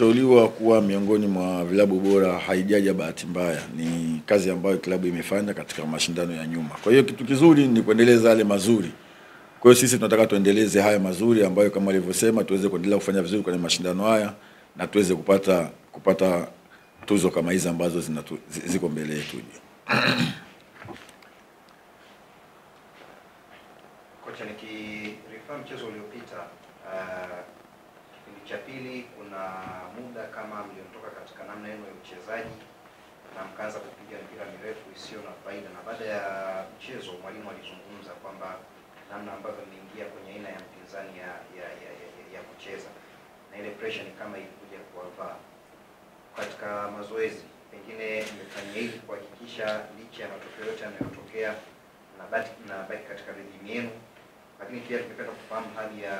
kuteuliwa kuwa miongoni mwa vilabu bora haijaja bahati mbaya. Ni kazi ambayo klabu imefanya katika mashindano ya nyuma. Kwa hiyo kitu kizuri ni kuendeleza yale mazuri. Kwa hiyo sisi tunataka tuendeleze haya mazuri ambayo kama alivyosema tuweze kuendelea kufanya vizuri kwenye mashindano haya na tuweze kupata tuzo kama hizi ambazo ziko mbele yetu. Kocha, nikirefaa mchezo uliopita kipindi cha pili, kuna muda kama mliondoka katika namna yenu ya uchezaji na mkaanza kupiga mpira mirefu isiyo na faida, na baada ya mchezo mwalimu alizungumza kwamba namna ambavyo mmeingia kwenye aina ya mpinzani ya kucheza na ile pressure ni kama ilikuja kuwavaa katika mazoezi. Pengine mmefanya hivi kuhakikisha licha ya matokeo yote yanayotokea na baki katika rejimi yenu, lakini pia tungependa kufahamu hali ya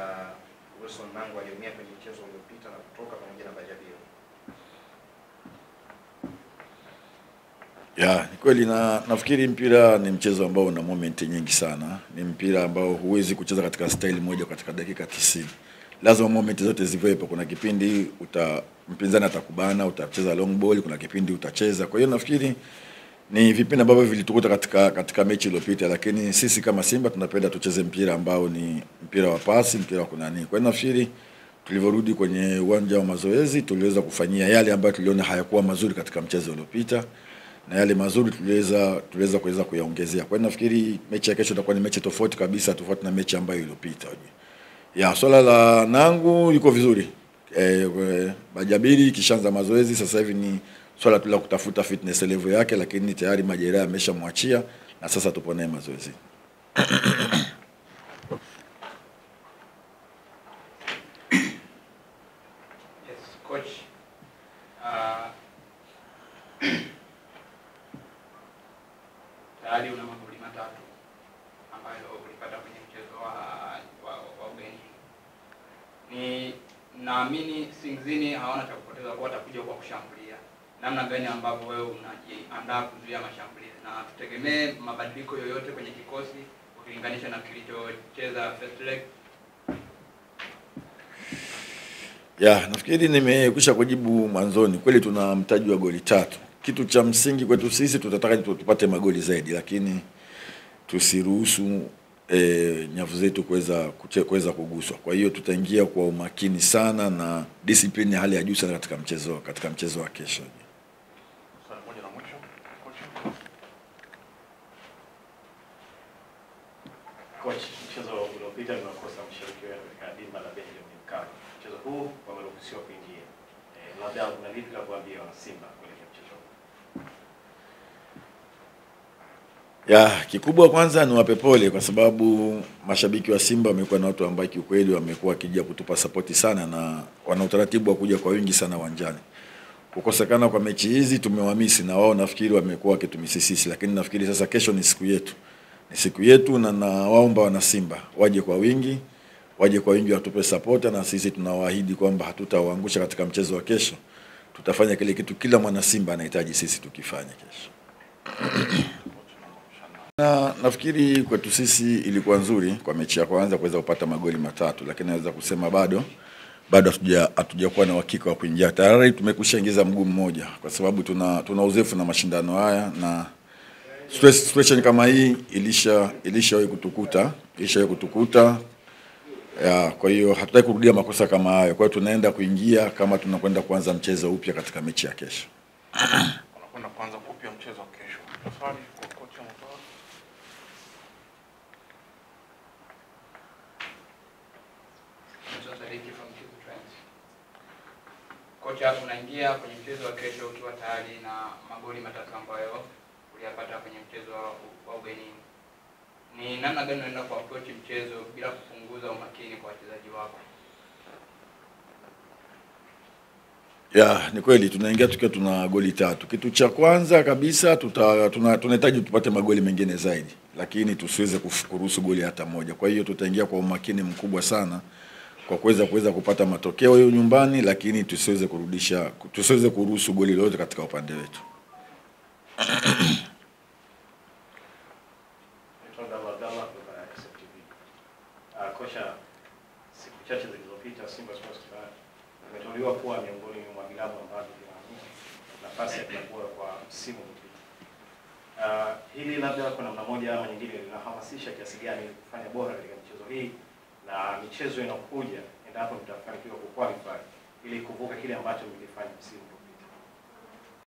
Wilson Nangu aliyeumia kwenye mchezo uliopita na kutoka pamoja na Bajabio. Ni kweli, na nafikiri mpira ni mchezo ambao una moment nyingi sana. Ni mpira ambao huwezi kucheza katika style moja katika dakika 90. Lazima moment zote ziwepo. Kuna kipindi mpinzani atakubana, utacheza long ball, kuna kipindi utacheza. Kwa hiyo nafikiri ni vipindi ambavyo vilitukuta katika mechi iliyopita, lakini sisi kama Simba tunapenda tucheze mpira ambao ni mpira wa pasi, mpira wa kunani. Kwa hiyo nafikiri tulivyorudi kwenye uwanja wa mazoezi tuliweza kufanyia yale ambayo tuliona hayakuwa mazuri katika mchezo uliopita, na yale mazuri tuliweza kuyaongezea. Kwa hiyo nafikiri mechi ya kesho itakuwa ni mechi tofauti kabisa, tofauti na mechi ambayo iliyopita. Swala la Nangu liko vizuri. Bajabiri kishaanza mazoezi, sasa hivi ni swala tu la kutafuta fitness level yake, lakini tayari majeraha ameshamwachia na sasa tupo naye mazoezi. Yes, coach. Tayari una magoli matatu ambayo ulipata kwenye mchezo wa ugeni. Ni naamini Singizini hawana cha kupoteza, kwa watakuja kwa kushambulia. Namna gani ambavyo wewe unajiandaa kuzuia mashambulizi, na tutegemee mabadiliko yoyote kwenye kikosi ukilinganisha na kilichocheza first leg? Nafikiri nimekwisha kujibu mwanzoni. Kweli tuna mtaji wa goli 3. Kitu cha msingi kwetu sisi tutataka tupate magoli zaidi, lakini tusiruhusu nyavu zetu kuweza kuguswa. Kwa hiyo tutaingia kwa umakini sana na discipline hali ya juu sana katika mchezo wa kesho. Coach, mchezo uliopita unakosa mshiriki wenu katika dimba la Benjamin Mkapa. Mchezo huu wameruhusiwa kuingia. Labda kuna lipi la kuambia wana Simba kuelekea mchezo huu? Kikubwa kwanza ni wape pole, kwa sababu mashabiki wa Simba wamekuwa na watu ambao kiukweli wamekuwa wakija kutupa support sana na wana utaratibu wa kuja kwa wingi sana uwanjani. Kukosekana kwa mechi hizi tumewamisi, na wao nafikiri wamekuwa wakitumisi sisi, lakini nafikiri sasa kesho ni siku yetu. Ni siku yetu, na nawaomba wana Simba waje kwa wingi watupe support, na sisi tunawaahidi kwamba hatutawaangusha katika mchezo wa kesho. Tutafanya kile kitu kila mwana Simba anahitaji sisi tukifanye kesho. Na nafikiri kwetu sisi ilikuwa nzuri kwa mechi ya kwanza kuweza kupata magoli 3, lakini naweza kusema bado hatujakuwa na uhakika wa kuingia. Tayari tumekushaingiza mguu mmoja kwa sababu tuna uzoefu na mashindano haya, na situation kama hii ilishawahi kutukuta. Kwa hiyo hatutaki kurudia makosa kama hayo. Kwa hiyo tunaenda kuingia kama tunakwenda kuanza mchezo upya katika mechi ya kesho. Tunakwenda kuanza upya mchezo kesho. Swali kwa kocha Mtoa. Kocha, unaingia kwenye mchezo wa kesho ukiwa tayari na magoli 3 ambayo uliyapata kwenye mchezo wa ugenini. Ni namna gani unaenda kwa approach mchezo bila kupunguza umakini kwa wachezaji wako? Ni kweli tunaingia tukiwa tuna goli 3. Kitu cha kwanza kabisa tunahitaji tupate magoli mengine zaidi, lakini tusiweze kuruhusu goli hata moja. Kwa hiyo tutaingia kwa umakini mkubwa sana kwa kuweza kupata matokeo hiyo nyumbani, lakini tusiweze kuruhusu goli lolote katika upande wetu. Kocha, siku chache zilizopita Simba Sports Club imetolewa kuwa miongoni mwa vilabu ambavyo vina nafasi ya klabu bora kwa msimu uliopita. Hili labda kwa namna moja ama nyingine linahamasisha kiasi gani kufanya bora katika michezo hii na michezo inayokuja endapo mtafanikiwa kuqualify ili kuvuka kile ambacho mlifanya msimu